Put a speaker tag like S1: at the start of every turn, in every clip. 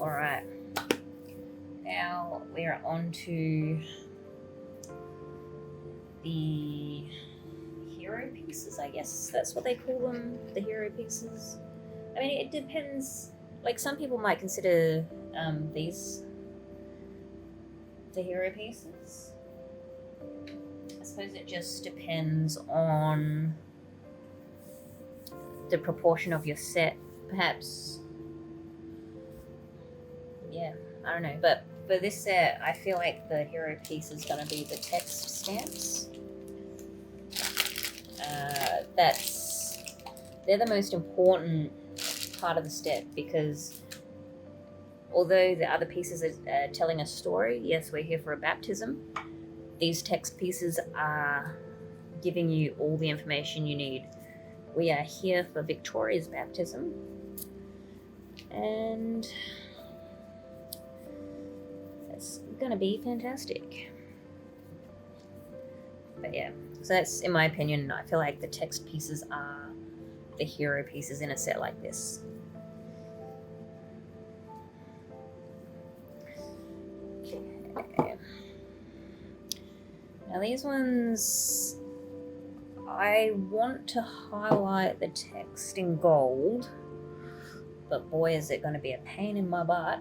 S1: Alright, now we're on to the hero pieces, I guess that's what they call them, the hero pieces. I mean, it depends. Like, some people might consider these the hero pieces. I suppose it just depends on the proportion of your set, perhaps. Yeah, I don't know. But for this set, I feel like the hero piece is going to be the text stamps. They're the most important part of the step, because although the other pieces are telling a story, yes, we're here for a baptism, these text pieces are giving you all the information you need. We are here for Victoria's baptism, and it's gonna be fantastic. But yeah, so that's, in my opinion, I feel like the text pieces are the hero pieces in a set like this. Okay. Now these ones, I want to highlight the text in gold, but boy is it going to be a pain in my butt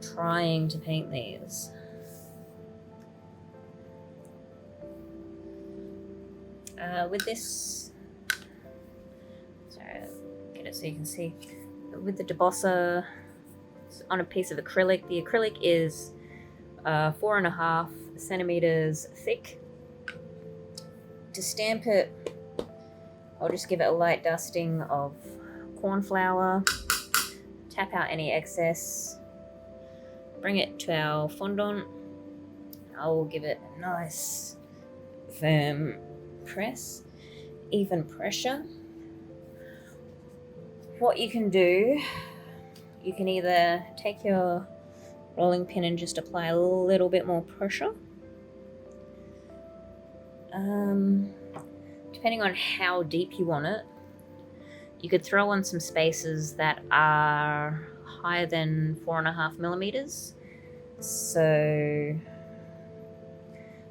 S1: trying to paint these. With this, sorry, get it so you can see. With the debosser, it's on a piece of acrylic. The acrylic is 4.5 centimeters thick. To stamp it, I'll just give it a light dusting of corn flour, tap out any excess, bring it to our fondant. I will give it a nice firm press, even pressure. What you can do, you can either take your rolling pin and just apply a little bit more pressure. Depending on how deep you want it, you could throw on some spaces that are higher than 4.5 millimeters. So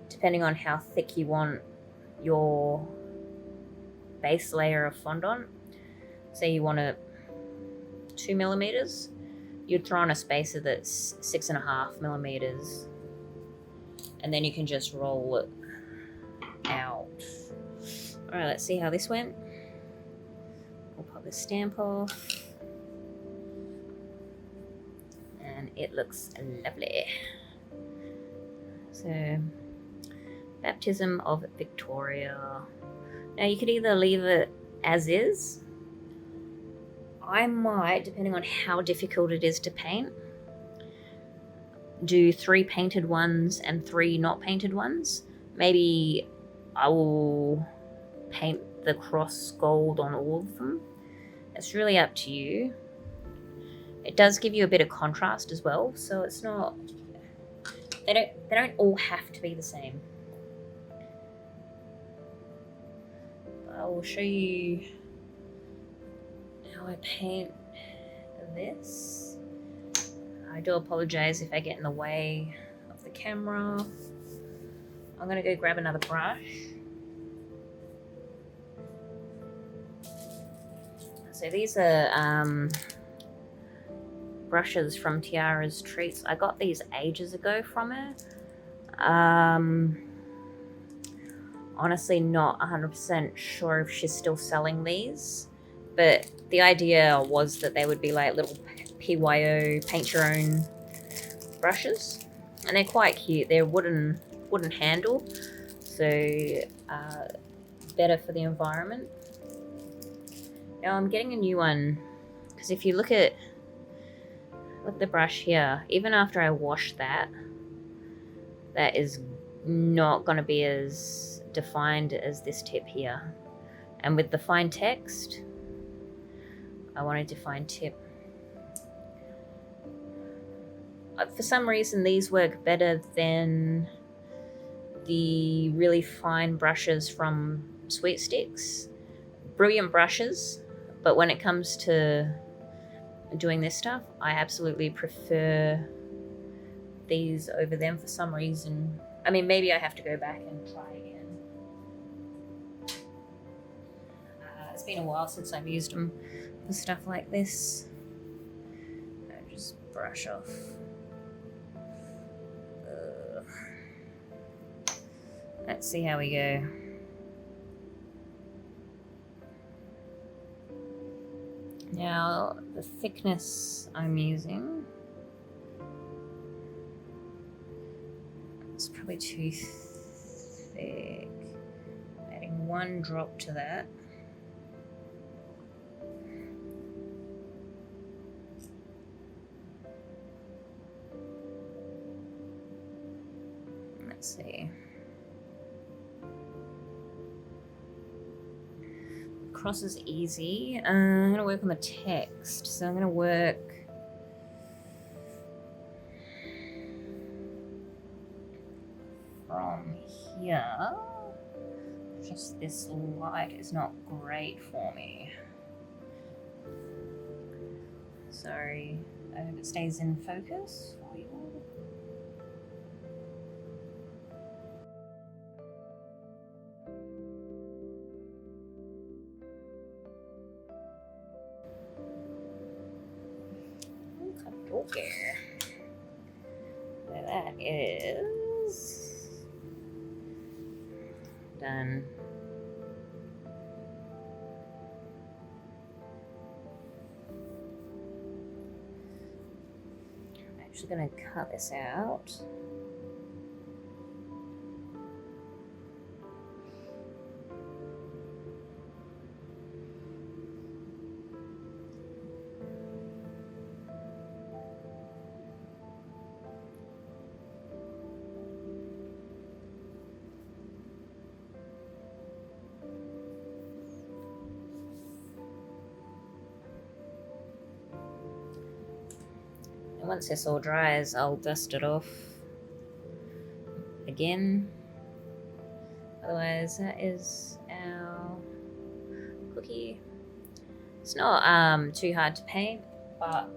S1: depending on how thick you want your base layer of fondant, say you want it 2 millimeters, you'd throw on a spacer that's 6.5 millimeters, and then you can just roll it out. All right, let's see how this went. We'll pop the stamp off, and it looks lovely. So, Baptism of Victoria. Now you could either leave it as is. I might, depending on how difficult it is to paint, do 3 painted ones and 3 not painted ones. Maybe I will paint the cross gold on all of them. It's really up to you. It does give you a bit of contrast as well, so it's not, they don't all have to be the same. I will show you how I paint this. I do apologize if I get in the way of the camera. I'm gonna go grab another brush. So these are brushes from Tiara's Treats. I got these ages ago from her. Honestly, not 100% sure if she's still selling these, but the idea was that they would be like little PYO, paint your own brushes, and they're quite cute. They're wooden handle, so better for the environment. Now I'm getting a new one, because if you look at the brush here, even after I wash that is not going to be as defined as this tip here. And with the fine text, I want a defined tip. For some reason, these work better than the really fine brushes from Sweet Sticks. Brilliant brushes, but when it comes to doing this stuff. I absolutely prefer these over them for some reason. I mean, maybe I have to go back and try again. It's been a while since I've used them for stuff like this. I just brush off. Let's see how we go. Now, the thickness I'm using, it's probably too thick. Adding 1 drop to that. Let's see. Cross is easy. I'm going to work on the text. So I'm going to work from here. Just this light is not great for me. Sorry. I hope it stays in focus for you. Okay. So that is done. I'm actually going to cut this out. Once this all dries, I'll dust it off again. Otherwise, that is our cookie. It's not too hard to paint, but